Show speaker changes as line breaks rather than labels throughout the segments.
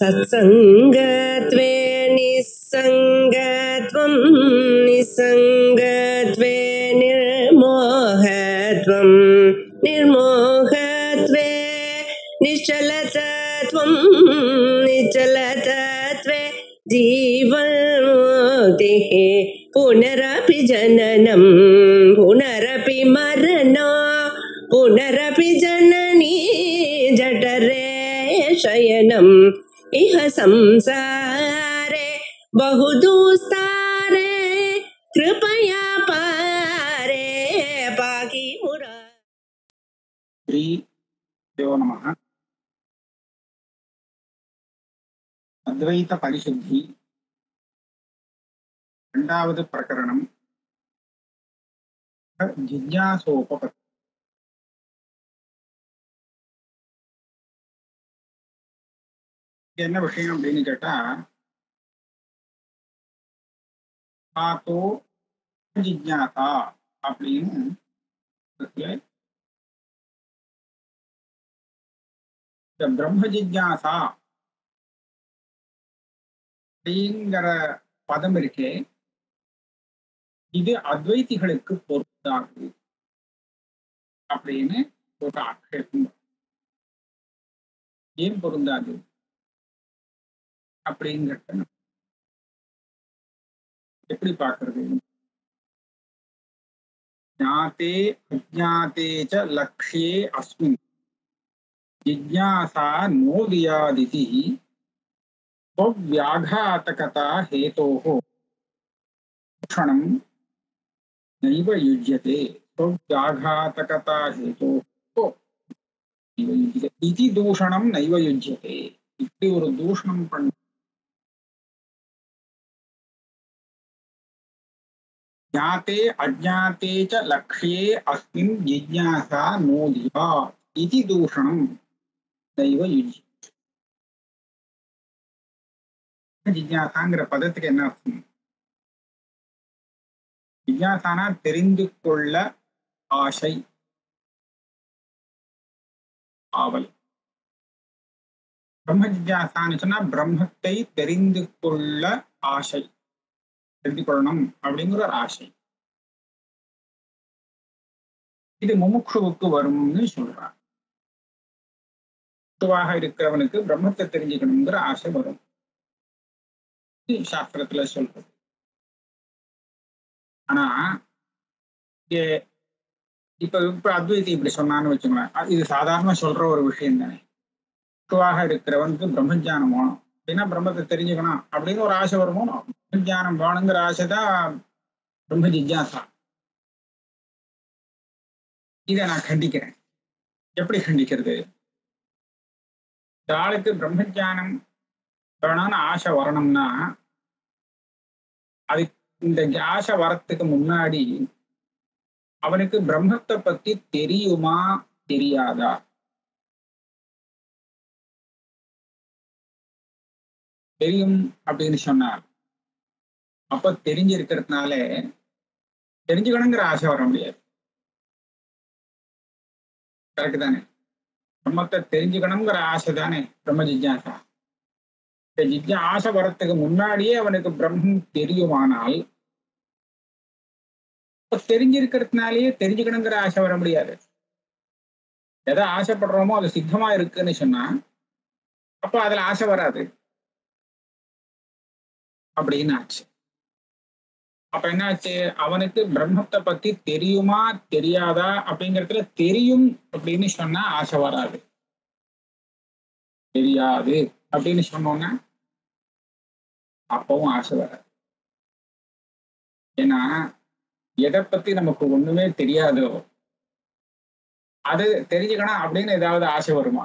सत्संगत्वे निस्संगत्वं निस्संगत्वे निर्मोहत्वं निर्मोहत्वे निश्चलतत्वं निश्चलतत्वे जीवन्मुक्तिः पुनरपि जननं पुनरपि मरणं पुनरपि जननी जठरे शयनम् इह संसारे बहुदुस्तारे कृपया पारे पाहि मुरा।
श्री देवो नमः। अद्वैत परिशुद्धि இரண்டாவது பிரகரணம் ஜிஜ்ஞாசோபபத்தி. என்ன விஷயம் அப்படின்னு கேட்டா, ஆதோ ஜிஜ்ஞாசா அப்படின்னு இந்த பிரம்ம ஜிஜ்ஞாசா அப்படிங்கிற பதம் இருக்கே, இது அத்வைதிகளுக்கு பொருந்தாது அப்படின்னு ஒரு ஆட்சேபம். ஏன் பொருந்தாது அப்படிங்கிறத எப்படி பார்க்கறது? ஞாதே அஜ்ஞாதே ச லக்ஷ்யே அஸ்மின் ஜிஜ்ஞாசா நோதியாதிதி ஸ்வவ்யாகாதகதா ஹேதோஹ தூஷணம் நைவ யுஜ்யதே. ஸ்வவ்யாகாதகதா ஹேதோஹ நைவ யுஜ்யதே இதி தூஷணம் நைவ யுஜ்யதே. இப்படி ஒரு தூஷணம் பண்ண ஞாதே அஜ்ஞாதே ச லக்ஷ்யே அஸ்மின் ஜிஜ்ஞாசா நோதியாத் இதி தூஷணம் நைவ யுஜ்யதே. ஜிஜ்ஞாசாங்கிற பதத்துக்கு என்ன அர்த்தம்? ஜிஜ்ஞாசானா தெரிந்து கொள்ள ஆசை, ஆவல். பிரம்ம ஜிஜ்ஞாசான்னு சொன்னா பிரம்மத்தை தெரிந்து கொள்ள ஆசை, தெரிந்து கொள்ளணும் அப்படிங்கிற ஒரு ஆசை. இது முமுட்சுவுக்கு வரும்னு சொல்றாங்க. முமுட்சுவாக இருக்கிறவனுக்கு பிரம்மத்தை தெரிஞ்சுக்கணுங்கிற ஆசை வரும், சாஸ்திரத்துல சொல்றது. ஆனா இப்ப அத்வைதி இப்படி சொன்னான்னு வச்சுக்கோங்களேன், இது சாதாரண சொல்ற ஒரு விஷயம் தானே. முமுட்சுவாக இருக்கிறவனுக்கு பிரம்மஜானம் வேணும் அப்படின்னா பிரம்மத்தை தெரிஞ்சுக்கணும் அப்படின்னு ஒரு ஆசை வருமோ. பிரம்மஜானம் வேணுங்கிற ஆசைதான் பிரம்ம ஜிஜ்ஞாசா. இதை நான் கண்டிக்கிறேன். எப்படி கண்டிக்கிறது? இந்த ஆளுக்கு பிரம்மஜானம் வேணும்னு ஆசை வரணும்னா அது இந்த ஆசை வரத்துக்கு முன்னாடி அவனுக்கு பிரம்மத்தை பத்தி தெரியுமா தெரியாதா? தெரியும் அப்படின்னு சொன்னார். அப்ப தெரிஞ்சிருக்கிறதுனால தெரிஞ்சுக்கணுங்கிற ஆசை வர முடியாது. கரெக்ட் தானே? பிரம்மத்தை தெரிஞ்சுக்கணுங்கிற ஆசை தானே பிரம்ம ஜிஜ்ஞாசா. ஆசை வரத்துக்கு முன்னாடியே அவனுக்கு பிரம்மம் தெரியுமானால் தெரிஞ்சிருக்கிறதுனாலேயே தெரிஞ்சுக்கணுங்கிற ஆசை வர முடியாது. எதை ஆசைப்படுறோமோ அது சித்தமா இருக்குன்னு சொன்னா அப்ப அதுல ஆசை வராது அப்படின்னு ஆச்சு. அப்ப என்னாச்சு? அவனுக்கு பிரம்மத்தை பத்தி தெரியுமா தெரியாதா அப்படிங்கிறதுல தெரியும் அப்படின்னு சொன்னா ஆசை வராது. தெரியாது அப்படின்னு சொன்னோன்னா அப்பவும் ஆசை வராது. ஏன்னா எதை பத்தி நமக்கு ஒண்ணுமே தெரியாதோ அது தெரிஞ்சுக்கணும் அப்படின்னு ஏதாவது ஆசை வருமா?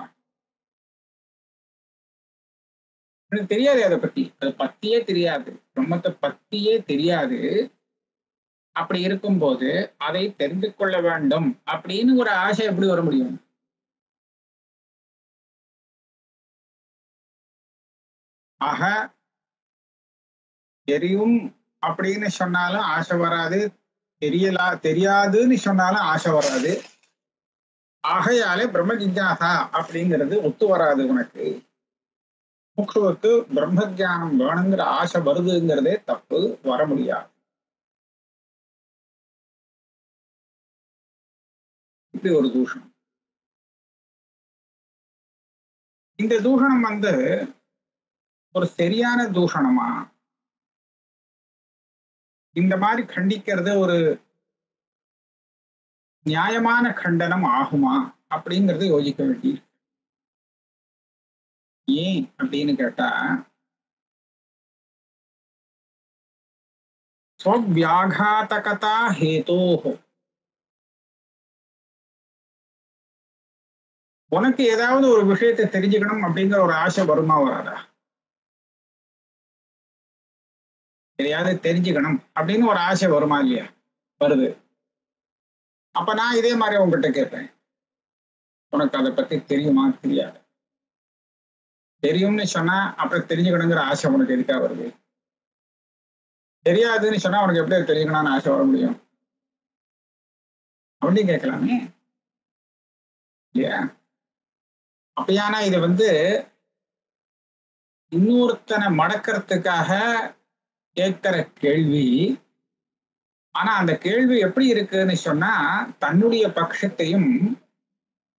எனக்கு தெரியாது, அதை பத்தி அதை பத்தியே தெரியாது, பிரம்மத்தை பத்தியே தெரியாது. அப்படி இருக்கும்போது அதை தெரிந்து கொள்ள வேண்டும் அப்படின்னு ஒரு ஆசை எப்படி வர முடியும்? ஆக தெரியும் அப்படின்னு சொன்னாலும் ஆசை வராது, தெரியாதுன்னு சொன்னாலும் ஆசை வராது. ஆகையாலே பிரம்ம ஜிஜ்ஞாசா அப்படிங்கிறது ஒத்து வராது உனக்கு. முமுட்சுவுக்கு பிரம்ம ஜானம் வேணுங்கிற ஆசை வருதுங்கிறதே தப்பு, வர முடியாது. இப்படி ஒரு தூஷணம். இந்த தூஷணம் ஒரு சரியான தூஷணமா? இந்த மாதிரி கண்டிக்கிறது ஒரு நியாயமான கண்டனம் ஆகுமா அப்படிங்கறத யோசிக்க வேண்டி. ஏன் அப்படின்னு கேட்டா, ஸ்வவ்யாகாதகதா ஹேதோஹோ, உனக்கு ஏதாவது ஒரு விஷயத்தை தெரிஞ்சுக்கணும் அப்படிங்கிற ஒரு ஆசை வருமா வராதா? எதையாவது தெரிஞ்சுக்கணும் அப்படின்னு ஒரு ஆசை வருமா இல்லையா? வருது. அப்ப நான் இதே மாதிரி உங்ககிட்ட கேட்பேன், உனக்கு அதை பத்தி தெரியுமா? தெரியாது. தெரியும்னு சொன்னா அப்புறம் தெரிஞ்சுக்கணுங்கிற ஆசை உனக்கு எதுக்கா வருது? தெரியாதுன்னு சொன்னா உனக்கு எப்படி தெரிஞ்சுக்கணும்னு ஆசை வர முடியும் அப்படின்னு கேட்கலாமே இல்லையா? அப்படியானா இது இன்னொருத்தனை மடக்கிறதுக்காக கேட்கிற கேள்வி. ஆனா அந்த கேள்வி எப்படி இருக்குன்னு சொன்னா, தன்னுடைய பட்சத்தையும்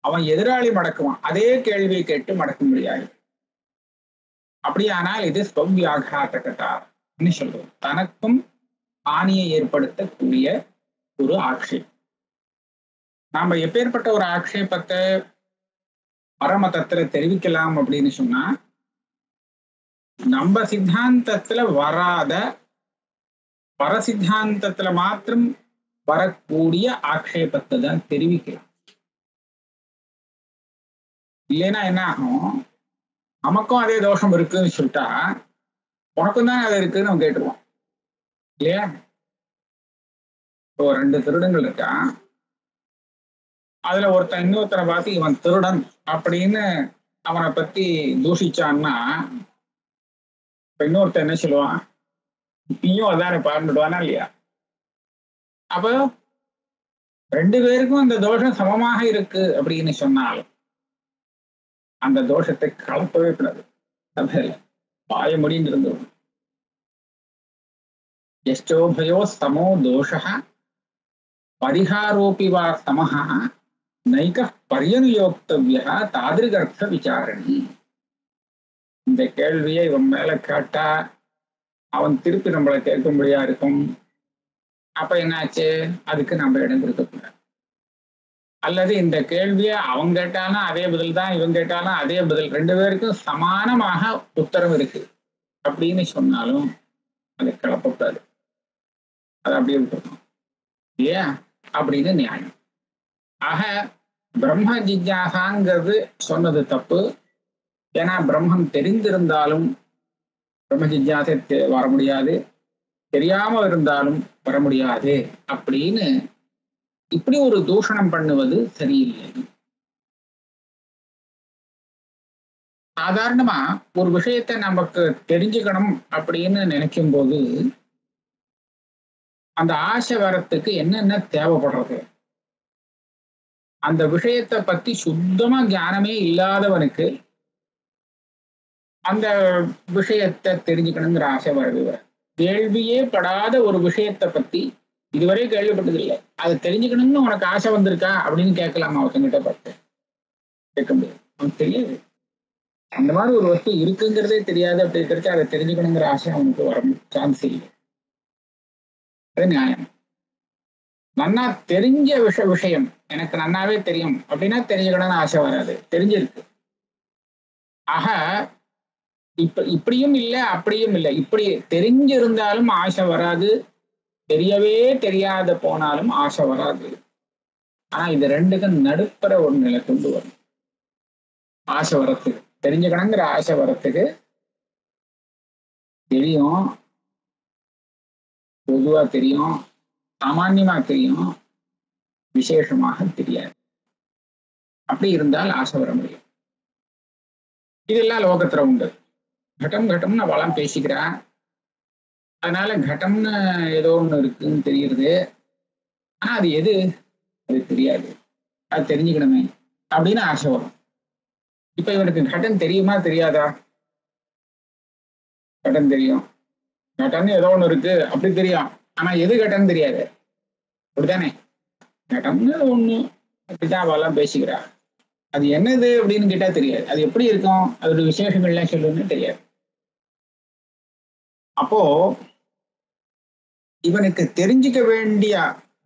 அவன் எதிராளி மடக்குவான். அதே கேள்வியை கேட்டு மடக்க முடியாது. அப்படியானால் இது ஸ்வவ்யாகாதகதான்னு சொல்றோம். தனக்கும் ஆணியை ஏற்படுத்தக்கூடிய ஒரு ஆக்ஷேபம். நாம எப்பேற்பட்ட ஒரு ஆக்ஷேபத்தை பரமதத்துல தெரிவிக்கலாம் அப்படின்னு சொன்னா, நம்ம சித்தாந்தத்துல வராத பரசித்தாந்தத்துல மாத்திரம் வரக்கூடிய ஆக்ஷேபத்தை தான் தெரிவிக்கலாம். இல்லைன்னா என்ன ஆகும், நமக்கும் அதே தோஷம் இருக்குன்னு சொல்லிட்டா உனக்கும் தான் அது இருக்குன்னு அவன் கேட்டுருவான் இல்லையா? இப்போ 2 திருடங்கள் இருக்கான். அதுல ஒருத்தன் இன்னொருத்தனை பார்த்து இவன் திருடன் அப்படின்னு அவனை பத்தி தூஷிச்சான்னா, இப்ப இன்னொருத்தன் என்ன சொல்லுவான், நீயும் அதானே பாருடுவானா இல்லையா? அப்போ 2 பேருக்கும் அந்த தோஷம் சமமாக இருக்கு அப்படின்னு சொன்னாலும் அந்த தோஷத்தை கலப்பவே கூடாது. சபையில பாய முடின்னு இருந்தோம். எஷ்டோபயோ சமோ தோஷ பரிகாரோபி வா சமஹ நைக பரியனுயோக்தவ்யா தாதிருகர்த்த விசாரணி. இந்த கேள்வியை இவன் மேல கேட்டா அவன் திருப்பி நம்மளை கேட்கும்படியா இருக்கும். அப்ப என்னாச்சு, அதுக்கு நம்ம இடம் கொடுக்கக்கூடாது. அல்லது இந்த கேள்வியை அவன் கேட்டாலும் அதே பதில் தான், இவன் கேட்டாலும் அதே பதில், 2 பேருக்கும் சமானமாக உத்தரவு இருக்கு அப்படின்னு சொன்னாலும் அதை கிளப்பக்கூடாது. அதை அப்படியே விட்டுருக்கணும் இல்லையா அப்படின்னு நியாயம். ஆக பிரம்ம ஜிஜ்ஞாசாங்கிறது சொன்னது தப்பு. ஏன்னா பிரம்மம் தெரிந்திருந்தாலும் பிரம்ம ஜிஜ்ஞாசை வர முடியாது, தெரியாம இருந்தாலும் வர முடியாது அப்படின்னு இப்படி ஒரு தூஷணம் பண்ணுவது சரியில்லை. சாதாரணமா ஒரு விஷயத்தை நமக்கு தெரிஞ்சுக்கணும் அப்படின்னு நினைக்கும் போது அந்த ஆசை வரத்துக்கு என்னென்ன தேவைப்படுறது? அந்த விஷயத்தை பத்தி சுத்தமா ஞானமே இல்லாதவனுக்கு அந்த விஷயத்தை தெரிஞ்சுக்கணுங்கிற ஆசை வருது. கேள்வியே படாத ஒரு விஷயத்தை பத்தி இதுவரை கேள்விப்பட்டதில்லை, அதை தெரிஞ்சுக்கணும்னு உனக்கு ஆசை வந்திருக்கா அப்படின்னு கேட்கலாமா? ஒருத்தங்கிட்ட பார்த்து கேட்க முடியாது, அவனுக்கு தெரியாது. அந்த மாதிரி ஒரு வஸ்து இருக்குங்கிறதே தெரியாது. அப்படி இருக்கிறது அதை தெரிஞ்சுக்கணுங்கிற ஆசை அவனுக்கு வர சான்ஸ் இல்லை. அது நியாயம். நன்னா தெரிஞ்ச விஷயம் எனக்கு நன்னாவே தெரியும் அப்படின்னா தெரிஞ்சுக்கணும்னு ஆசை வராது, தெரிஞ்சிருக்கு. ஆக இப்படியும் இல்லை அப்படியும் இல்லை. இப்படி தெரிஞ்சிருந்தாலும் ஆசை வராது, தெரியவே தெரியாத போனாலும் ஆசை வராது. ஆனா இது 2க்கும் நடுப்புற ஒரு நிலை கொண்டு வரும். ஆசை வரத்துக்கு, தெரிஞ்சுக்கணுங்கிற ஆசை வரத்துக்கு தெரியும், பொதுவா தெரியும், சாமான்யமா தெரியும், விசேஷமாக தெரியாது. அப்படி இருந்தால் ஆசை வர முடியும். இதெல்லாம் லோகத்துல உண்டு. கட்டம் கட்டம்னு அவளாம் பேசிக்கிறா, அதனால கட்டம்னு ஏதோ ஒண்ணு இருக்குன்னு தெரியுது. ஆனா அது எது அது தெரியாது, அது தெரிஞ்சுக்கணுமே அப்படின்னு ஆசை வரும். இப்ப இவனுக்கு கட்டம் தெரியுமா தெரியாதா? கட்டன் தெரியும், கட்டன்னு ஏதோ ஒண்ணு இருக்கு அப்படி தெரியும். ஆனா எது கட்டன்னு தெரியாது, அப்படித்தானே? கட்டம்னு ஒண்ணு அப்படிதான் அவெல்லாம் பேசிக்கிறா. அது என்னது அப்படின்னு கேட்டா தெரியாது. அது எப்படி இருக்கும், அதோட விசேஷங்கள்லாம் சொல்லுன்னு தெரியாது. அப்போ இவனுக்கு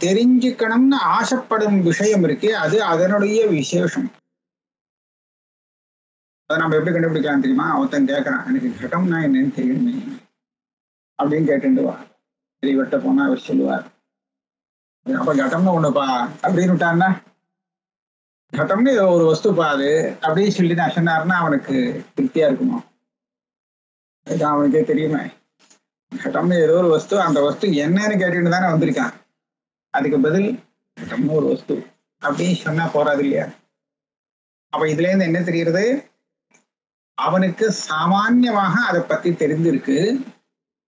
தெரிஞ்சுக்கணும்னு ஆசைப்படும் விஷயம் இருக்கு, அது அதனுடைய விசேஷம். அதை நம்ம எப்படி கண்டுபிடிக்கலாம் தெரியுமா? ஒருத்தன் கேட்கறான், எனக்கு கட்டம்னா என்னன்னு தெரியணுமே அப்படின்னு கேட்டுவா. தெரியவட்ட போனா அவர் சொல்லுவார், அப்ப கட்டம்னு ஒண்ணுப்பா அப்படின்னு விட்டான்னா, கட்டம்னு ஒரு வஸ்துப்பா அது அப்படின்னு சொல்லி நான் சொன்னாருன்னா அவனுக்கு திருப்தியா இருக்குமா? அதுதான் அவனுக்கே தெரியுமே. கட்டம்னு ஏதோ ஒரு வஸ்து, அந்த வஸ்து என்னன்னு கேட்டுட்டு தானே வந்திருக்கான். அதுக்கு பதில் கட்டம்னு ஒரு வஸ்து அப்படின்னு சொன்னா போறாது இல்லையா? அப்ப இதுல இருந்து என்ன தெரியுறது, அவனுக்கு சாமான்யமாக அதை பத்தி தெரிஞ்சிருக்கு,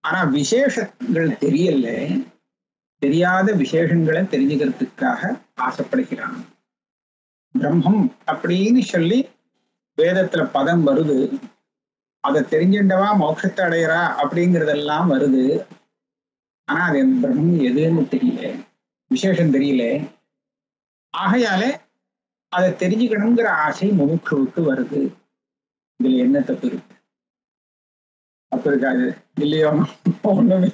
ஆனா விசேஷங்கள் தெரியல. தெரியாத விசேஷங்களை தெரிஞ்சுக்கிறதுக்காக ஆசைப்படுகிறான். பிரம்மம் அப்படின்னு சொல்லி வேதத்துல பதம் வருது, அதை தெரிஞ்சுட்டவா மோட்சத்தை அடையிறா அப்படிங்கிறதெல்லாம் வருது. ஆனா அது பிரம்மம் எதுன்னு தெரியல, விசேஷம் தெரியல. ஆகையாலே அதை தெரிஞ்சுக்கணுங்கிற ஆசை முமுட்சுவுக்கு வருது. இதுல என்ன தப்பு இருக்கு? தப்பு இருக்காது இல்லையோ? ஒண்ணுமே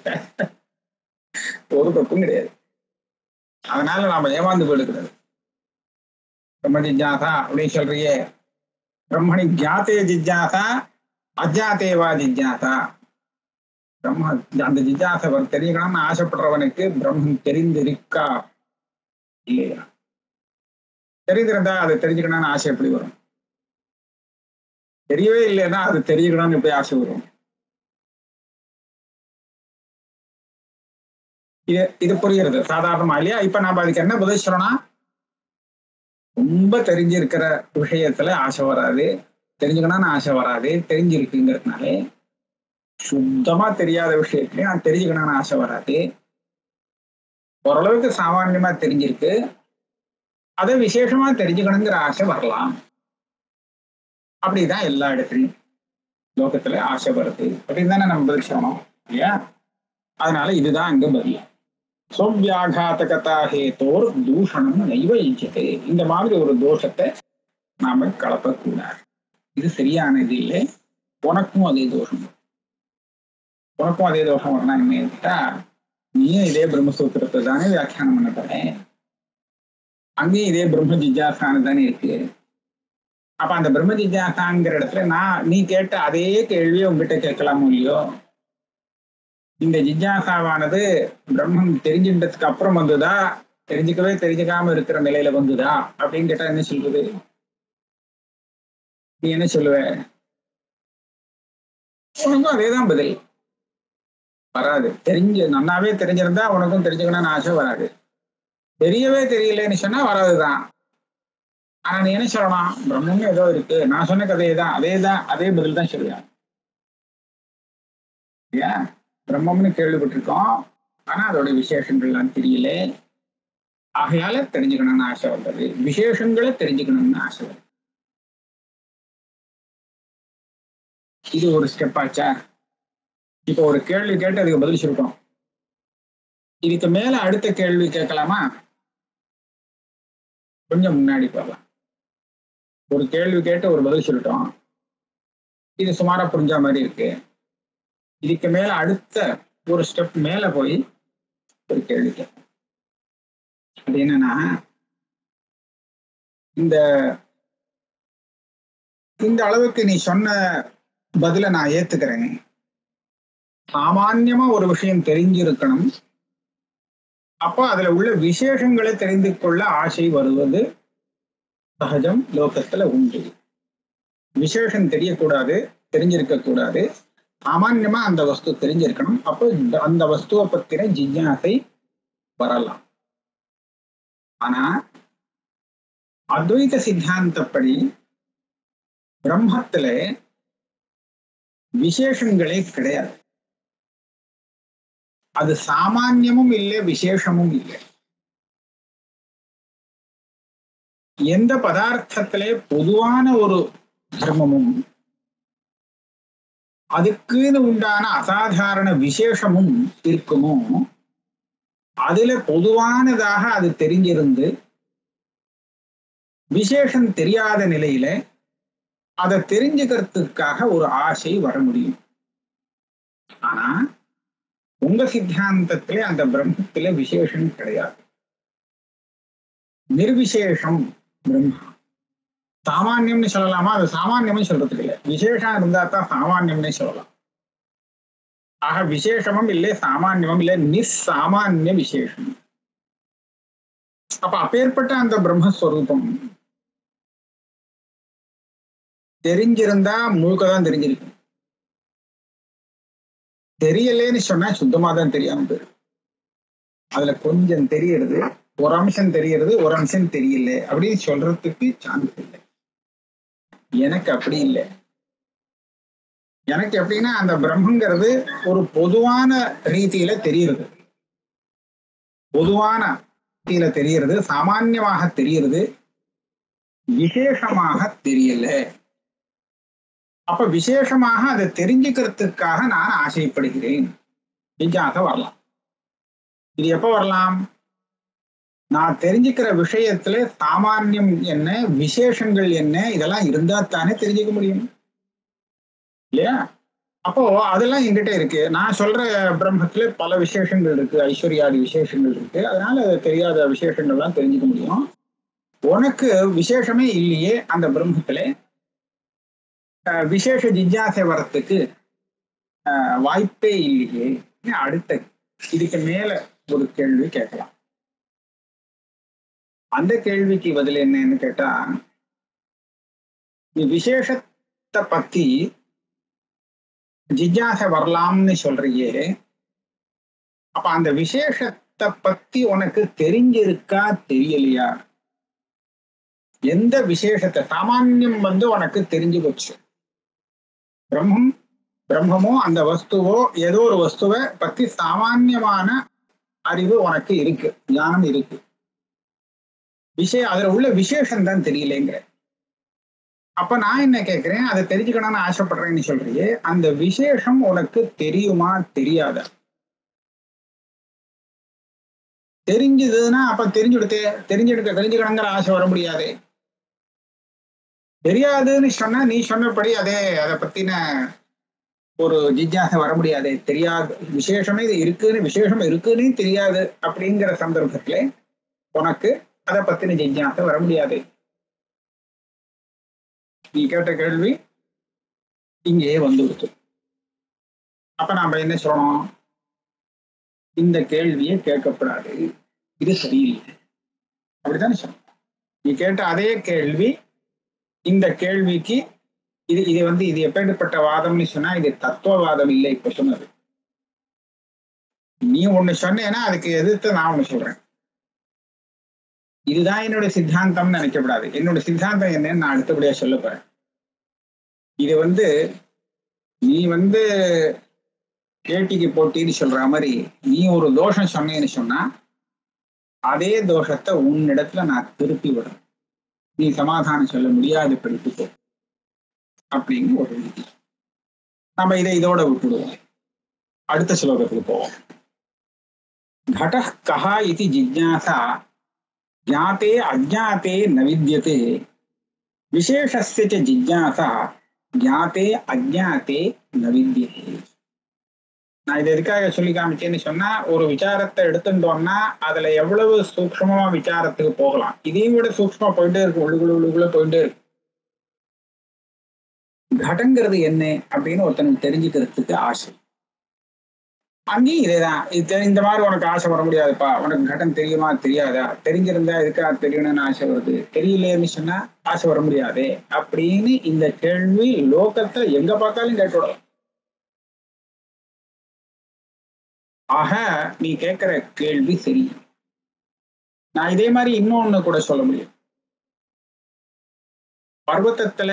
ஒரு தப்பும் கிடையாது. அதனால நாம ஏமாந்து போயிடுக்கிறது. பிரம்ம ஜிஜ்ஞாசா அப்படின்னு சொல்றியே, பிரம்மணி ஜாத்தே ஜிஜ்ஞாசா அஜாத்தேவா ஜிஜ்ஞாசா. பிரம்ம அந்த ஜிஜ்ஞாசை தெரிஞ்சுக்கணும்னு ஆசைப்படுறவனுக்கு பிரம்மன் தெரிந்திருக்கா இல்லையா? தெரிந்திருந்தா அதை தெரிஞ்சுக்கணும்னு ஆசை எப்படி வரும்? தெரியவே இல்லைன்னா அது தெரிஞ்சுக்கணும்னு எப்படி ஆசை வரும்? இது புரியுறது சாதாரணமா இல்லையா? இப்ப நாம அதுக்கு என்ன பதில் சொல்லணும்? ரொம்ப தெரிஞ்சிருக்கிற விஷயத்துல ஆசை வராது, தெரிஞ்சுக்கணும்னு ஆசை வராது. தெரிஞ்சிருக்குங்கிறதுனாலே சுத்தமா தெரியாத விஷயத்துலயும் நான் தெரிஞ்சுக்கணும்னு ஆசை வராது. ஓரளவுக்கு சாமான்யமா தெரிஞ்சிருக்கு, அதை விசேஷமா தெரிஞ்சுக்கணுங்கிற ஆசை வரலாம். அப்படிதான் எல்லா இடத்துலையும் லோகத்துல ஆசை வருது அப்படின்னு தானே நம்ம பதில் சொல்லணும் இல்லையா? அதனால இதுதான் அங்க பதில். சோவியாகாத்தகதா ஹேதோர் தூஷணம் நைவ இச்சதே. இந்த மாதிரி ஒரு தோஷத்தை நாம கலப்பக்கூடாது. இது சரியானது இல்லை. உனக்கும் அதே தோஷம், உனக்கும் அதே தோஷம் வரணும். என்னட்டா, நீயும் இதே பிரம்மசூத்திரத்தை தானே வியாக்கியானம் பண்ண போறேன், அங்கேயும் இதே பிரம்ம ஜிஜ்ஞாசான்னு தானே இருக்கு. அப்ப அந்த பிரம்ம ஜிஜ்ஞாசாங்கிற இடத்துல நீ கேட்ட அதே கேள்வியை உங்ககிட்ட கேட்கலாமோ இல்லையோ? இந்த ஜிஜ்ஞாசாவானது பிரம்மம் தெரிஞ்சின்றதுக்கு அப்புறம் வந்துதா, தெரிஞ்சுக்காம இருக்கிற நிலையில வந்துதா அப்படின்னு கேட்டா என்ன சொல்றது? நீ என்ன சொல்லுவ? உனக்கும் அதேதான் பதில். வராது. நன்னாவே தெரிஞ்சிருந்தா உனக்கும் தெரிஞ்சுக்கணும்னு ஆசை வராது. தெரியவே தெரியலன்னு சொன்னா வராதுதான். ஆனா நீ என்ன சொல்லலாம்? பிரம்மன்னு ஏதோ இருக்கு, நான் சொன்ன கதையேதான், அதே பதில் தான் சொல்லுவேன். ஏன் பிரம்மம்னு கேள்விப்பட்டிருக்கோம், ஆனா அதோட விசேஷங்கள்லாம் தெரியல. ஆகையால தெரிஞ்சுக்கணும்னு ஆசை வந்தது, விசேஷங்களை தெரிஞ்சுக்கணும்னு ஆசை வருது. இது ஒரு ஸ்டெப் ஆச்சா? இப்போ ஒரு கேள்வி கேட்டு அதுக்கு பதில் சொல்லிட்டோம். இதுக்கு மேல அடுத்த கேள்வி கேட்கலாமா? கொஞ்சம் முன்னாடி போகலாம். ஒரு கேள்வி கேட்டு ஒரு பதில் சொல்லிட்டோம், இது சுமாரா புரிஞ்ச மாதிரி இருக்கு. இதுக்கு மேல அடுத்த ஒரு ஸ்டெப் மேல போய் ஒரு கேள்வி கேட்போம். அது என்னன்னா, இந்த அளவுக்கு நீ சொன்ன பதில நான் ஏத்துக்கிறேன். சாமான்யமா ஒரு விஷயம் தெரிஞ்சிருக்கணும், அப்போ அதுல உள்ள விசேஷங்களை தெரிந்து கொள்ள ஆசை வருவது சகஜம், லோகத்துல உண்டு. விசேஷம் தெரியக்கூடாது, தெரிஞ்சிருக்க கூடாது, சாமான்யமா அந்த வஸ்து தெரிஞ்சிருக்கணும். அப்போ அந்த வஸ்துவை பத்தின ஜிஜ்ஞாசை வரலாம். ஆனா அத்வைத சித்தாந்தப்படி பிரம்மத்துல விசேஷங்களே கிடையாது. அது சாமான்யமும் இல்லை, விசேஷமும் இல்லை. எந்த பதார்த்தத்திலே பொதுவான ஒரு தர்மமும் அதுக்குன்னு உண்டான அசாதாரண விசேஷமும் இருக்குமோ, அதுல பொதுவானதாக அது தெரிஞ்சிருந்து விசேஷம் தெரியாத நிலையில அதை தெரிஞ்சுக்கிறதுக்காக ஒரு ஆசை வர முடியும். ஆனா உங்க சித்தாந்தத்திலே அந்த பிரம்மத்தில விசேஷம் கிடையாது. நிர்விசேஷம் பிரம்மா. சாமானியம்னு சொல்லலாமா? அது சாமானியம்னு சொல்றதுக்கு இல்லை, விசேஷம் இருந்தா தான் சாமானியம்னே சொல்லலாம். ஆக விசேஷமும் இல்லை, சாமானியமும் இல்லை, நிஸ்சாமானிய விசேஷம். அப்ப அப்பேற்பட்ட அந்த பிரம்மஸ்வரூபம் தெரிஞ்சிருந்தா முழுக்கதான் தெரிஞ்சிருக்கு. தெரியலேன்னு சொன்னா சுத்தமா தான் தெரியாம போயிருக்கு. அதுல கொஞ்சம் தெரியறது, ஒரு அம்சம் தெரியறது, ஒரு அம்சம் தெரியல அப்படின்னு சொல்றதுக்கு சான்ஸ் இல்லை. எனக்கு அப்படி இல்லை. எனக்கு எப்படின்னா அந்த பிரம்மங்கிறது ஒரு பொதுவான ரீதியில தெரியுது, பொதுவான ரீதியில தெரியுது, சாமான்யமாக தெரியுது, விசேஷமாக தெரியல. அப்ப விசேஷமாக அதை தெரிஞ்சுக்கிறதுக்காக நான் ஆசைப்படுகிறேன். ஜிஜ்ஞாச வரலாம். இது எப்ப வரலாம்? நான் தெரிஞ்சுக்கிற விஷயத்துல சாமானியம் என்ன, விசேஷங்கள் என்ன, இதெல்லாம் இருந்தா தானே தெரிஞ்சுக்க முடியும் இல்லையா? அப்போ அதெல்லாம் என்கிட்ட இருக்கு. நான் சொல்ற பிரம்மத்துல பல விசேஷங்கள் இருக்கு, ஐஸ்வர்யாதி விசேஷங்கள் இருக்கு. அதனால தெரியாத விசேஷங்கள்லாம் தெரிஞ்சுக்க முடியும். உனக்கு விசேஷமே இல்லையே அந்த பிரம்மத்துல, விசேஷ ஜிஜ்ஞாசை வரத்துக்கு வாய்ப்பே இல்லையே. அடுத்த இதுக்கு மேல ஒரு கேள்வி கேட்கலாம். அந்த கேள்விக்கு பதில் என்னன்னு கேட்டா, நீ விசேஷத்தை பத்தி ஜிஜ்ஞாசை வரலாம்னு சொல்றியே, அப்ப அந்த விசேஷத்தை பத்தி உனக்கு தெரிஞ்சிருக்கா தெரியலையா? எந்த விசேஷத்தை? சாமானியம் உனக்கு தெரிஞ்சு போச்சு. பிரம்மமோ அந்த வஸ்துவோ ஏதோ ஒரு வஸ்துவை பத்தி சாமான்யமான அறிவு உனக்கு இருக்கு, ஞானம் இருக்கு. அதுல உள்ள விசேஷம் தான் தெரியலேங்கிற. அப்ப நான் என்ன கேட்கிறேன், அதை தெரிஞ்சுக்கணும்னு ஆசைப்படுறேன்னு சொல்றியே, அந்த விசேஷம் உனக்கு தெரியுமா தெரியாதா? தெரிஞ்சதுன்னா அப்ப தெரிஞ்சுக்கணுங்கிற ஆசை வர முடியாது. தெரியாதுன்னு சொன்னா நீ சொன்னபடி அதை பத்தின ஒரு ஜிஜ்ஞாசை வர முடியாது. தெரியாது, விசேஷமே இது இருக்குன்னு, விசேஷம் இருக்குன்னு தெரியாது. அப்படிங்கிற சந்தர்ப்பத்துல உனக்கு அதை பத்தின ஜிஜ்ஞாசை வர முடியாது. நீ கேட்ட கேள்வி இங்கே வந்துடுச்சு. அப்ப நாம என்ன சொல்லணும்? இந்த கேள்வியை கேட்கக்கூடாது, இது சரியில்லை, அப்படித்தானே சொல்லணும். நீ கேட்ட அதே கேள்வி, இந்த கேள்விக்கு இது இது எப்படிப்பட்ட வாதம்னு சொன்னா இது தத்துவவாதம் இல்லை. இப்ப சொன்னது நீ ஒண்ணு சொன்னேன்னா அதுக்கு எதிர்த்து நான் ஒண்ணு சொல்றேன். இதுதான் என்னோட சித்தாந்தம்னு நினைக்கப்படாது. என்னோட சித்தாந்தம் என்னன்னு நான் அடுத்தபடியா சொல்ல போறேன். இது நீ கேட்டிக்கு போட்டின்னு சொல்ற மாதிரி நீ ஒரு தோஷம் சொன்னேன்னு சொன்னா அதே தோஷத்தை உன்னிடத்துல நான் திருப்பி விடுறேன். நீ சமாதானம் சொல்ல முடியாது படித்துக்கோ அப்படின்னு ஒரு விதி. நம்ம இதோட விட்டுடுவோம். அடுத்த ஸ்லோகத்துக்கு போவோம். घट कः इति जिज्ञासा ज्ञाते अज्ञाते न विद्यते विशेषस्य च जिज्ञासा ज्ञाते अज्ञाते न विद्यते. நான் இதை எதுக்காக சொல்லி காமிச்சேன்னு சொன்னா, ஒரு விசாரத்தை எடுத்துட்டோம்னா அதுல எவ்வளவு சூக்ஷ்மமா விசாரத்துக்கு போகலாம். இதையும் விட சூக்ஷ்மா போயிட்டே இருக்கு, உள்ளுக்குள்ள போயிட்டே இருக்கு. கடங்கிறது என்ன அப்படின்னு ஒருத்தனுக்கு தெரிஞ்சுக்கிறதுக்கு ஆசை. அங்கேயும் இதேதான். இந்த மாதிரி உனக்கு ஆசை வர முடியாதுப்பா. உனக்கு கடன் தெரியுமா தெரியாதா? தெரிஞ்சிருந்தா எதுக்கா தெரியணும்னு ஆசை வருது, தெரியலேன்னு சொன்னா ஆசை வர முடியாது அப்படின்னு இந்த கேள்வி லோகத்தை எங்க பார்த்தாலும் கேட்டுவிடலாம். ஆக நீ கேட்கிற கேள்வி சரி. நான் இதே மாதிரி இன்னொன்னு கூட சொல்ல முடியும். பர்வத்தத்துல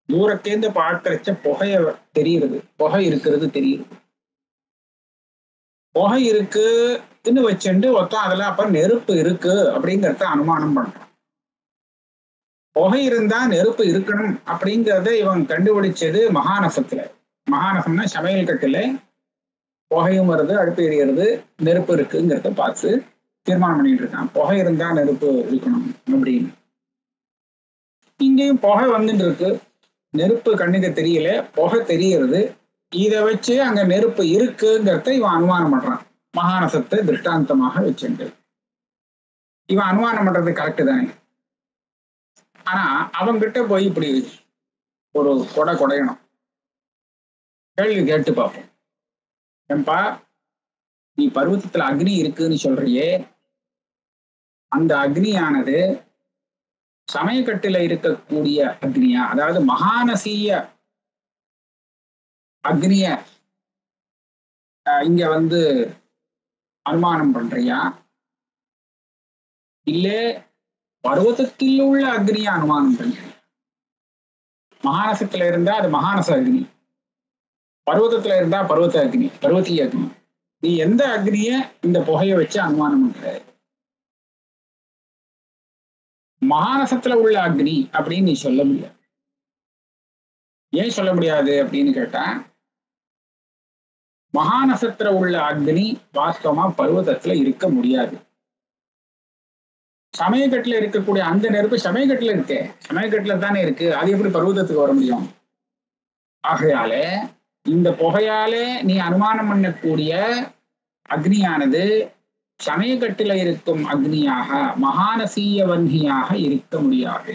தூரத்தேர்ந்து பார்க்கறச்ச புகைய தெரியுது, புகை இருக்கிறது தெரியுது. புகை இருக்குன்னு வச்சுட்டு ஒருத்தன் அதுல அப்ப நெருப்பு இருக்கு அப்படிங்கிறத அனுமானம் பண்றான். புகை இருந்தா நெருப்பு இருக்கணும் அப்படிங்கிறத இவன் கண்டுபிடிச்சது மகாநசத்துல. மகானசம்னா சமையல் கட்டுல புகையும் வருது, அடுப்பு எரியறது, நெருப்பு இருக்குங்கிறத பார்த்து தீர்மானம் பண்ணிட்டு இருக்கான். புகை இருந்தா நெருப்பு இருக்கணும் அப்படின்னு. இங்கேயும் புகை வந்துட்டு இருக்கு, நெருப்பு கண்ணுக்கு தெரியல, புகை தெரியறது. இதை வச்சு அங்க நெருப்பு இருக்குங்கிறத இவன் அனுமானம் பண்றான். மகானசத்தை திருஷ்டாந்தமாக வச்சுட்டு இவன் அனுமானம் பண்றது கரெக்டு தானே. ஆனா அவங்கிட்ட போய் இப்படி ஒரு கொடையணும், கேள்வி கேட்டு பார்ப்போம். ஏன்பா, நீ பர்வதத்துல அக்னி இருக்குன்னு சொல்றியே, அந்த அக்னியானது சமயக்கட்டுல இருக்கக்கூடிய அக்னியா, அதாவது மகானசீய அக்னிய இங்க அனுமானம் பண்றியா, இல்லே பர்வதத்தில் உள்ள அக்னிய அனுமானம் பண்றியா? மகானசத்துல இருந்தா அது மகானச அக்னி, பர்வதத்துல இருந்தா பர்வத அக்னி, பர்வதீய அக்னி. நீ எந்த அக்னிய இந்த புகையை வச்சு அனுமானம் பண்ற? மகானசத்துல உள்ள அக்னி அப்படின்னு நீ சொல்ல முடியாது. ஏன் சொல்ல முடியாது அப்படின்னு கேட்டா, மகானசத்துல உள்ள அக்னி வாஸ்தவமா பர்வதத்துல இருக்க முடியாது. சமயக்கட்டுல இருக்கக்கூடிய அந்த நெருப்பு சமயக்கட்டுல இருக்கே, சமயக்கட்டுல தானே இருக்கு, அது எப்படி பர்வதத்துக்கு வர முடியும்? ஆகையால இந்த புகையாலே நீ அனுமானம் பண்ணக்கூடிய அக்னியானது சமயக்கட்டுல இருக்கும் அக்னியாக, மகானசீய வன்னியாக இருக்க முடியாது.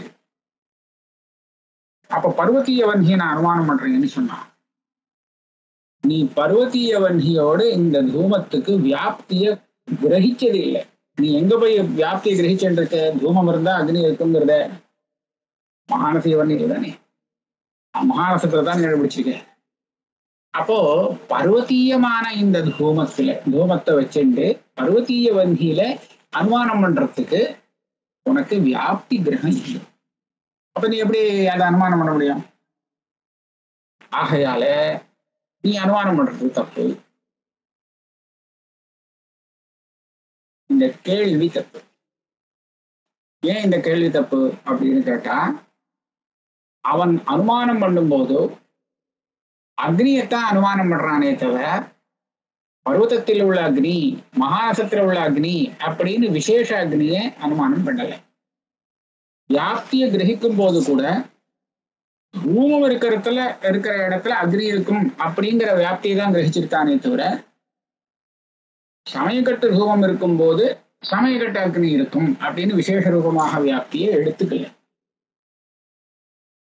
அப்ப பர்வதீய வன்னியை நான் அனுமானம் பண்றேன்னு சொன்னா, நீ பர்வதீய வன்னியோடு இந்த தூமத்துக்கு வியாப்திய கிரகிச்சது இல்லை. நீ எங்க போய் வியாப்தியை கிரகிச்சுட்டு இருக்க? தூமம் இருந்தா அக்னி இருக்குங்கிறத மகானசீய வன்னியில தானே, மகானசத்துல தான் கண்டுபிடிச்சிருக்க. அப்போ பர்வதீயமான இந்த தூமத்தை வச்சுட்டு பர்வதீய வன்னியில அனுமானம் பண்றதுக்கு உனக்கு வியாப்தி கிரகம் இல்லை. அப்ப நீ எப்படி அதை அனுமானம் பண்ண முடியும்? ஆகையால நீ அனுமானம் பண்றது தப்பு. இந்த கேள்வி தப்பு. ஏன் இந்த கேள்வி தப்பு அப்படின்னு கேட்டா, அவன் அனுமானம் பண்ணும்போது அக்னியத்தான் அனுமானம் பண்றானே தவிர பர்வதத்தில் உள்ள அக்னி, மகானசத்துல உள்ள அக்னி அப்படின்னு விசேஷ அக்னியை அனுமானம் பண்ணலை. வியாப்தியை கிரகிக்கும் போது கூட பூமம் இருக்கிற இடத்துல அக்னி இருக்கும் அப்படிங்கிற வியாப்தியை தான் கிரகிச்சிருக்கானே தவிர, சமயக்கட்டு ரூபம் இருக்கும் போது சமயக்கட்டு அக்னி இருக்கும் அப்படின்னு விசேஷ ரூபமாக வியாப்தியை எடுத்துக்கல.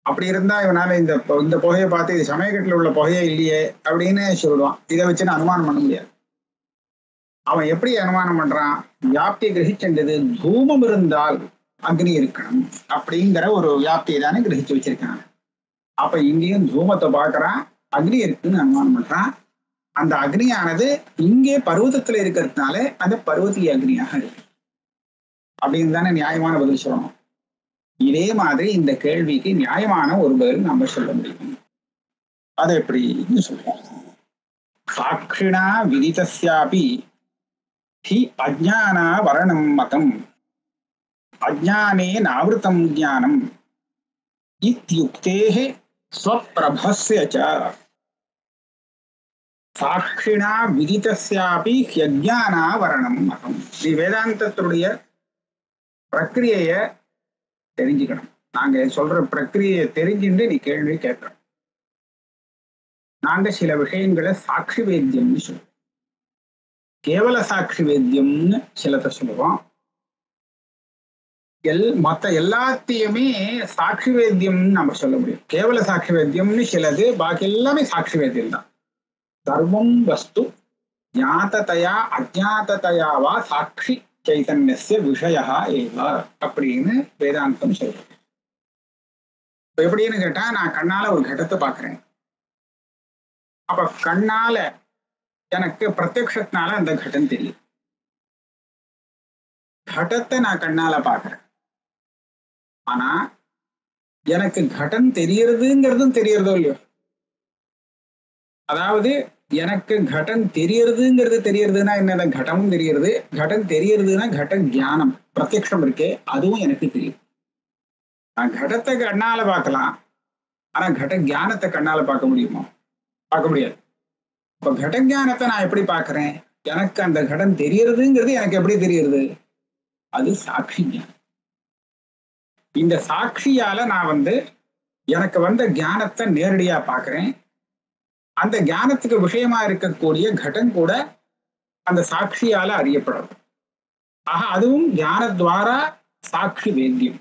அப்படி இருந்தா இவனால இந்த புகையை பார்த்து இது சமயக்கட்டுல உள்ள புகையே இல்லையே அப்படின்னு சொல்லுவான். இதை வச்சு நான் அனுமானம் பண்ண முடியாது. அவன் எப்படி அனுமானம் பண்றான்? வியாப்தியை கிரகிச்சது தூமம் இருந்தால் அக்னி இருக்கணும் அப்படிங்கிற ஒரு வியாப்தியை தானே கிரகிச்சு வச்சிருக்கான். அப்ப இங்கேயும் தூமத்தை பார்க்கறான், அக்னி இருக்குன்னு அனுமானம் பண்றான். அந்த அக்னியானது இங்கே பர்வதத்துல இருக்கிறதுனால அந்த பர்வதீய அக்னியாக இருக்கு அப்படின்னு தானே நியாயமான பதில் சொல்லணும். இதே மாதிரி இந்த கேள்விக்கு நியாயமான ஒரு பதில் நம்ம சொல்ல முடியும். அது எப்படின்னு சொல்றோம். சாட்சிணா விதிதஸ்யாபி ஹி அஜ்ஞானா வரணம் மதம் அஜ்ஞானே நாவிருத்தம் ஞானம் இத்யுக்தேஹ ஸ்வப்ரபஸ்ய ச சாட்சிணா விதிதஸ்யாபி ஹ்யஜ்ஞானா வரணம் மதம். இது வேதாந்தத்துடைய பிரக்கிரியைய தெரிஞ்சுக்கணும். நாங்க சொல்ற பிரக்கிரியை தெரிஞ்சுட்டு நீ கேள்வி கேட்கிறோம். நாங்க சில விஷயங்களை சாட்சி வேத்தியம்னு சொல்லுவோம், கேவல சாட்சி வேத்தியம்னு சிலத்தை சொல்லுவோம். மற்ற எல்லாத்தையுமே சாட்சி வேத்தியம்னு நம்ம சொல்ல முடியும். கேவல சாட்சி வேத்தியம்னு சிலது, பாக்கி எல்லாமே சாட்சி வேத்தியம் தான். சர்வம் வஸ்து ஞாததயா அஜாததயாவா சாட்சி சைதன்யஸ்ய விஷயா ஏவ அப்படின்னு வேதாந்தம் சொல்றேன். எப்படின்னு கேட்டா, நான் கண்ணால ஒரு கடத்தை பாக்குறேன். அப்ப கண்ணால எனக்கு பிரத்யக்ஷத்தினால அந்த கடம் தெரியும். கடத்தை நான் கண்ணால பாக்குறேன். ஆனா எனக்கு கடம் தெரியறதுங்கிறதும் தெரியறதோ இல்லையோ. அதாவது எனக்கு கடம் தெரியறதுன்னா என்ன? கடமும் தெரியறது. கடம் தெரியறதுன்னா கட ஞானம், பிரத்யக்ஷம் இருக்கே, அதுவும் எனக்கு தெரியும். நான் கடத்தை கண்ணால பார்க்கலாம், ஆனா கட ஞானத்தை கண்ணால பார்க்க முடியுமா? பார்க்க முடியாது. இப்ப கடஞானத்தை நான் எப்படி பார்க்கிறேன்? எனக்கு அந்த கடம் தெரியறதுங்கிறது எனக்கு எப்படி தெரியுது? அது சாட்சி ஞானம். இந்த சாட்சியால நான் எனக்கு வந்த ஞானத்தை நேரடியா பார்க்கிறேன். அந்த ஞானத்துக்கு விஷயமா இருக்கக்கூடிய கடம் கூட அந்த சாட்சியால அறியப்படுறது. ஆக அதுவும் ஞானத்வாரா சாட்சி வேத்தியம்.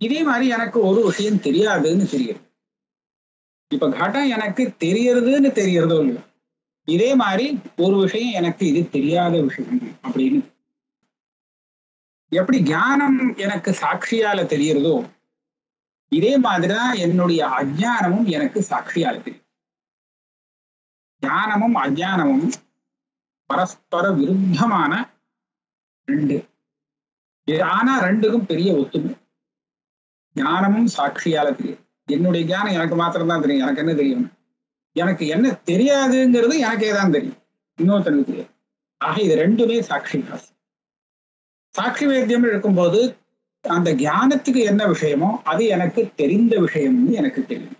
இதே மாதிரி எனக்கு ஒரு விஷயம் தெரியாதுன்னு தெரியுது. இப்ப கடம் எனக்கு தெரியறதுன்னு தெரியறதோ இல்லையோ, இதே மாதிரி ஒரு விஷயம் எனக்கு இது தெரியாத விஷயம் அப்படின்னு எப்படி ஞானம் எனக்கு சாட்சியால தெரியறதோ, இதே மாதிரிதான் என்னுடைய அஜ்ஞானமும் எனக்கு சாட்சியால தெரியும். ஞானமும் அஜ்ஞானமும் பரஸ்பர விருத்தமான ரெண்டு. ஆனா ரெண்டுக்கும் பெரிய ஒத்துமை. ஞானமும் சாட்சியால தெரியும். என்னுடைய ஞானம் எனக்கு மாத்திரம்தான் தெரியும். எனக்கு என்ன தெரியும்? எனக்கு என்ன தெரியாதுங்கிறது எனக்கே தான் தெரியும், இன்னொருத்தனுக்கு தெரியாது. ஆக இது ரெண்டுமே சாட்சி பாசம். சாட்சி வேத்தியம் இருக்கும்போது அந்த ஞானத்துக்கு என்ன விஷயமோ அது எனக்கு தெரிந்த விஷயம்னு எனக்கு தெரியும்.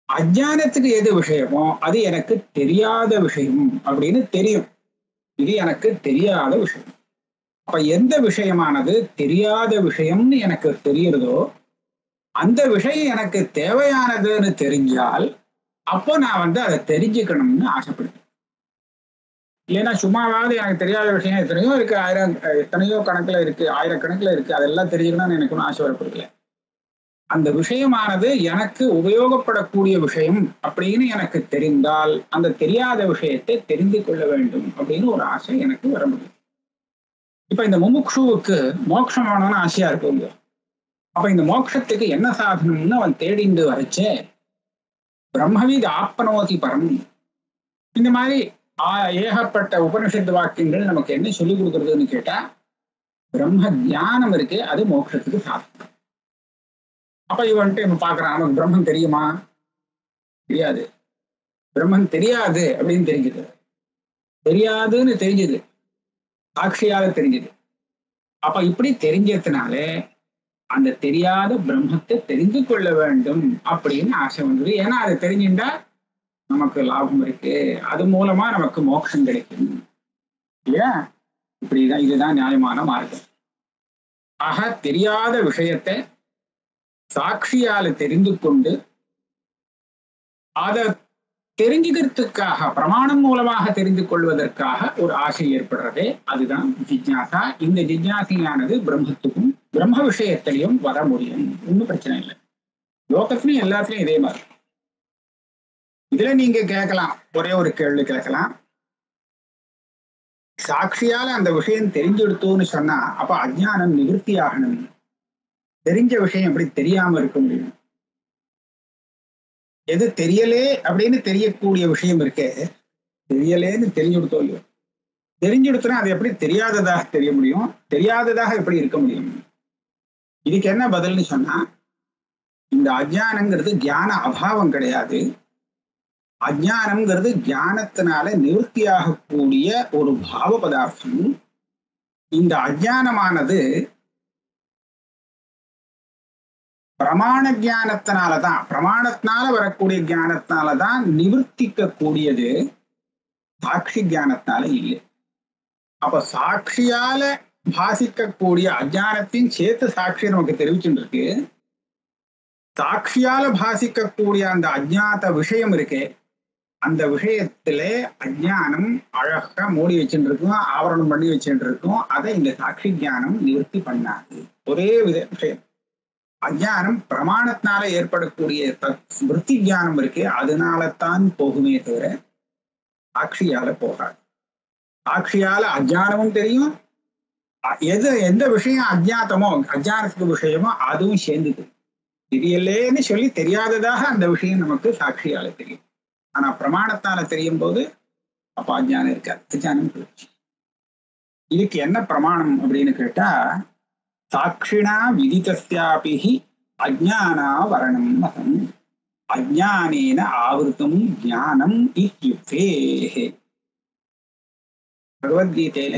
அஜ்ஞானத்துக்கு எது விஷயமோ அது எனக்கு தெரியாத விஷயம் அப்படின்னு தெரியும். இது எனக்கு தெரியாத விஷயம். அப்ப எந்த விஷயமானது தெரியாத விஷயம்னு எனக்கு தெரியுறதோ அந்த விஷயம் எனக்கு தேவையானதுன்னு தெரிஞ்சால் அப்போ நான் அதை தெரிஞ்சுக்கணும்னு ஆசைப்படுறேன். இல்லைன்னா சும்மாவாவது எனக்கு தெரியாத விஷயம் எத்தனையோ இருக்கு, எத்தனையோ கணக்குல இருக்கு, ஆயிரக்கணக்குல இருக்கு, அதெல்லாம் தெரிஞ்சுக்கணும்னு எனக்கு ஒன்றும் ஆசை வரப்படுது. அந்த விஷயமானது எனக்கு உபயோகப்படக்கூடிய விஷயம் அப்படின்னு எனக்கு தெரிந்தால் அந்த தெரியாத விஷயத்தை தெரிந்து கொள்ள வேண்டும் அப்படின்னு ஒரு ஆசை எனக்கு வர முடியும். இப்ப இந்த முமுக்ஷுவுக்கு மோட்சம் வேணும்னு ஆசையா இருக்குங்க. அப்ப இந்த மோட்சத்துக்கு என்ன சாதனம்னு அவன் தேடிண்டு வரைச்சே பிரம்மவித் ஆப்னோதி பரம். இந்த மாதிரி ஏகப்பட்ட உபனிஷத்து வாக்கியங்கள் நமக்கு என்ன சொல்லிக் கொடுக்கறதுன்னு கேட்டா, பிரம்ம ஞானம் இருக்கு, அது மோட்சத்துக்கு சாதனம். அப்ப இவன் பாக்குறான், நமக்கு பிரம்மன் தெரியுமா? தெரியாது. பிரம்மன் தெரியாது அப்படின்னு தெரிஞ்சது, தெரியாதுன்னு தெரிஞ்சது, சாட்சியாக தெரிஞ்சது. அப்ப இப்படி தெரிஞ்சதுனாலே அந்த தெரியாத பிரம்மத்தை தெரிந்து கொள்ள வேண்டும் அப்படின்னு ஆசை வந்தது. ஏன்னா அதை தெரிஞ்சுட்டா நமக்கு லாபம் இருக்கு, அது மூலமா நமக்கு மோட்சம் கிடைக்கும் இல்லையா? இப்படிதான், இதுதான் நியாயமான மார்க்கம். ஆக தெரியாத விஷயத்தை சாட்சியால தெரிந்து கொண்டு அதை தெரிஞ்சுக்கிறதுக்காக பிரமாணம் மூலமாக தெரிந்து கொள்வதற்காக ஒரு ஆசை ஏற்படுறதே அதுதான் ஜிஜ்ஞாசா. இந்த ஜிஜ்ஞாசையானது பிரம்மத்துக்கும் பிரம்ம விஷயத்திலையும் வர முடியும், ஒன்றும் பிரச்சனை இல்லை. லோகத்திலையும் எல்லாத்துலயும் இதே மாதிரி. இதுல நீங்க கேட்கலாம், ஒரே ஒரு கேள்வி கேட்கலாம், சாட்சியால அந்த விஷயம் தெரிஞ்செடுத்தோன்னு சொன்னா அப்ப அஜ்ஞானம் நிவர்த்தி ஆகணும், தெரிஞ்ச விஷயம் எப்படி தெரியாம இருக்க முடியும்? எது தெரியலே அப்படின்னு தெரியக்கூடிய விஷயம் இருக்கே, தெரியலேன்னு தெரிஞ்சுடுத்தோ இல்லையோ, தெரிஞ்சுடுத்துனா அது எப்படி தெரியாததாக தெரிய முடியும்? தெரியாததாக எப்படி இருக்க முடியும்? இதுக்கு என்ன பதில்னு சொன்னா, இந்த அஜ்ஞானங்கிறது ஞான அபாவம் கிடையாது. அஜ்ஞானம்ங்கிறது ஞானத்தினால நிவர்த்தியாகக்கூடிய ஒரு பாவ பதார்த்தம். இந்த அஜ்ஞானமானது பிரமாண ஜானத்தினாலதான், பிரமாணத்தினால வரக்கூடிய ஞானத்தினாலதான் நிவர்த்திக்க கூடியது, சாட்சி ஞானத்தினால இல்லை. அப்ப சாட்சியால பாசிக்கக்கூடிய அஜ்ஞானத்தின் சேர்த்து சாட்சி நமக்கு தெரிவிச்சுட்டு இருக்கு. சாட்சியால பாசிக்கக்கூடிய அந்த அஜ்ஞாத விஷயம் இருக்கே, அந்த விஷயத்துல அஜ்ஞானம் அழகா மூடி வச்சுட்டு இருக்கும், ஆவரணம் பண்ணி வச்சுட்டு இருக்கும். அதை இந்த சாட்சி ஞானம் நிவர்த்தி பண்ணாது. ஒரே விஷயம், அஜ்ஞானம் பிரமாணத்தினால ஏற்படக்கூடிய விருத்தி ஞானம் இருக்கு, அதனாலத்தான் போகுமே தவிர சாட்சியால போகாது. சாட்சியால அஜ்ஞானமும் தெரியும், எந்த விஷயம் அஜ்ஞாத்தமோ அஜ்ஞானத்துக்கு விஷயமோ அதுவும் சேர்ந்துது. தெரியலேன்னு சொல்லி தெரியாததாக அந்த விஷயம் நமக்கு சாட்சியால தெரியும். ஆனா பிரமாணத்தால தெரியும் போது அப்ப அஜ்ஞானம் இருக்காது, அஜ்ஞானம் போயிடுச்சு. இதுக்கு என்ன பிரமாணம் அப்படின்னு கேட்டா, சாட்சிணா விதிதஸ்யாபிஹி அஜ்ஞானா வரணம் மதம் அஜ்ஞானேன ஆவருத்தம் ஞானம் இத்யுக்தே. பகவத்கீதையில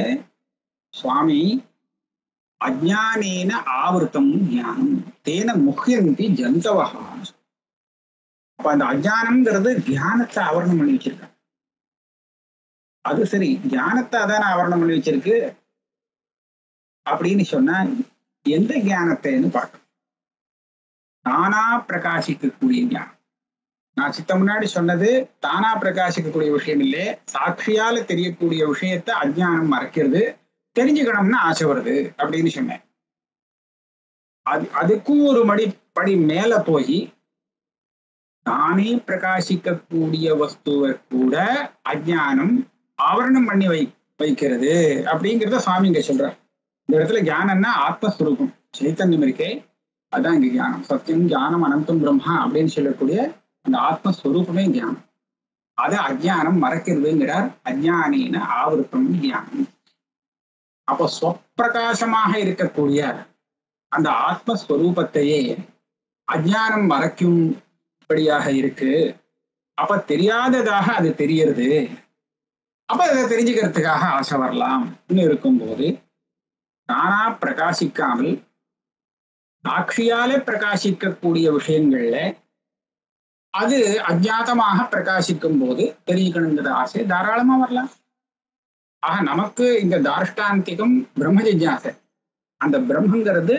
சுவாமி அஜ்ஞானேன ஆவருத்தம் ஞானம் தேன முஹ்யந்தி ஜந்தவஹ. அப்ப அந்த அஜானம்ங்கிறது தியானத்தை ஆவரணம் பண்ணி வச்சிருக்காங்க. அது சரி, தியானத்தை அதான ஆவரணம் பண்ணி வச்சிருக்கு அப்படின்னு சொன்னா எந்த ஞானத்தைன்னு பார்க்கணும். தானா பிரகாசிக்கக்கூடிய ஞானம். நான் சித்த முன்னாடி சொன்னது தானா பிரகாசிக்கக்கூடிய விஷயம் இல்லையே, சாட்சியால தெரியக்கூடிய விஷயத்த அஜ்ஞானம் மறைக்கிறது, தெரிஞ்சுக்கணும்னு ஆசை வருது அப்படின்னு சொன்னேன். அதுக்கும் ஒரு படி மேல போய் தானே பிரகாசிக்கக்கூடிய வஸ்துவை கூட அஜ்ஞானம் ஆவரணம் பண்ணி வைக்கிறது அப்படிங்கிறத சுவாமி இங்க சொல்றார். இந்த இடத்துல ஞானம்னா ஆத்மஸ்வரூபம், சைத்தன்யம் இருக்கே, அதான் இங்க ஞானம். சத்தியம் ஞானம் அனந்தம் பிரம்மா அப்படின்னு சொல்லக்கூடிய அந்த ஆத்மஸ்வரூபமே ஞானம். அதை அஜ்ஞானம் மறைக்கிறதுங்கிறார். அஜ்ஞானின ஆவருத்தம் ஞானம். அப்போ ஸ்வப்பிரகாசமாக இருக்கக்கூடிய அந்த ஆத்மஸ்வரூபத்தையே அஜ்ஞானம் மறைக்கும்படியாக இருக்கு. அப்ப தெரியாததாக அது தெரியறது. அப்ப அதை தெரிஞ்சுக்கிறதுக்காக ஆசை வரலாம் இருக்கும்போது தானா பிரகாசிக்காமல் சாட்சியாலே பிரகாசிக்கக்கூடிய விஷயங்கள்ல அது அஜ்ஞாதமாக பிரகாசிக்கும் போது தெரிஞ்சுக்கணுங்கிற ஆசை தாராளமா வரலாம். ஆக நமக்கு இந்த தார்ஷ்டாந்திகம் பிரம்ம ஜிஜ்ஞாசை. அந்த பிரம்மங்கிறது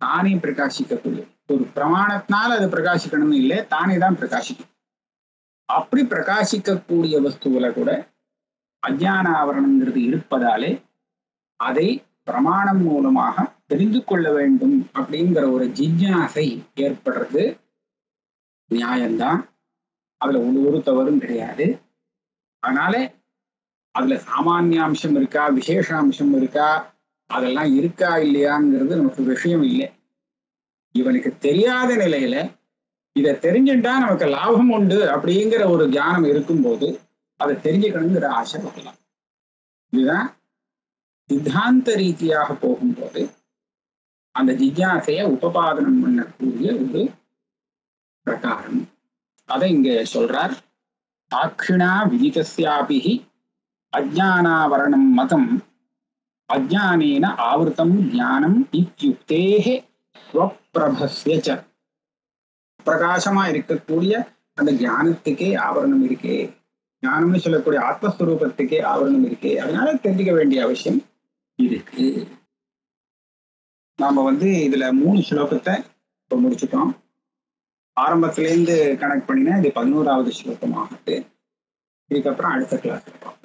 தானே பிரகாசிக்கக்கூடிய ஒரு பிரமாணத்தினால அது பிரகாசிக்கணும்னு இல்லை, தானே தான் பிரகாசிக்கும். அப்படி பிரகாசிக்கக்கூடிய வஸ்துவில கூட அஜ்ஞான ஆவரணங்கிறது இருப்பதாலே அதை பிரமாணம் மூலமாக தெரிந்து கொள்ள வேண்டும் அப்படிங்கிற ஒரு ஜிஜ்ஞாசை ஏற்படுறது நியாயம்தான். அதுல ஒரு தவறும் கிடையாது. அதனால அதுல சாமானியாம்சம் இருக்கா விசேஷாம்சம் இருக்கா அதெல்லாம் இருக்கா இல்லையாங்கிறது நமக்கு விஷயம் இல்லை. இவனுக்கு தெரியாத நிலையில இதை தெரிஞ்சுட்டா நமக்கு லாபம் உண்டு அப்படிங்கிற ஒரு ஞானம் இருக்கும்போது அதை தெரிஞ்சுக்கணுங்கிற ஆசை வரலாம். இதுதான் சித்தாந்த ரீதியாக போகும்போது அந்த ஜிஜ்ஞாசைய உபபாதனம் பண்ணக்கூடிய ஒரு பிரகாரம். அதை இங்க சொல்றார். சாட்சிணா விதிதஸ்யாபிஹி அஜ்ஞானாவரணம் மதம் அஜ்ஞானேன ஆவருத்தம் ஞானம் இத்யுக்தேஹ ஸ்வப்ரபஸ்ய ச. பிரகாசமா இருக்கக்கூடிய அந்த ஞானத்துக்கே ஆவரணம் இருக்கே, ஞானம்னு சொல்லக்கூடிய ஆத்மஸ்வரூபத்துக்கே ஆவரணம் இருக்கே, அதனால தெரிஞ்சுக்க வேண்டிய அவசியம் இருக்கு. நாம இதுல 3 ஸ்லோகத்தை இப்ப முடிச்சுட்டோம். ஆரம்பத்திலேருந்து கனெக்ட் பண்ணினா இது 11வது ஸ்லோகம் ஆகுது. இதுக்கப்புறம் அடுத்த கிளாஸ் இருப்போம்.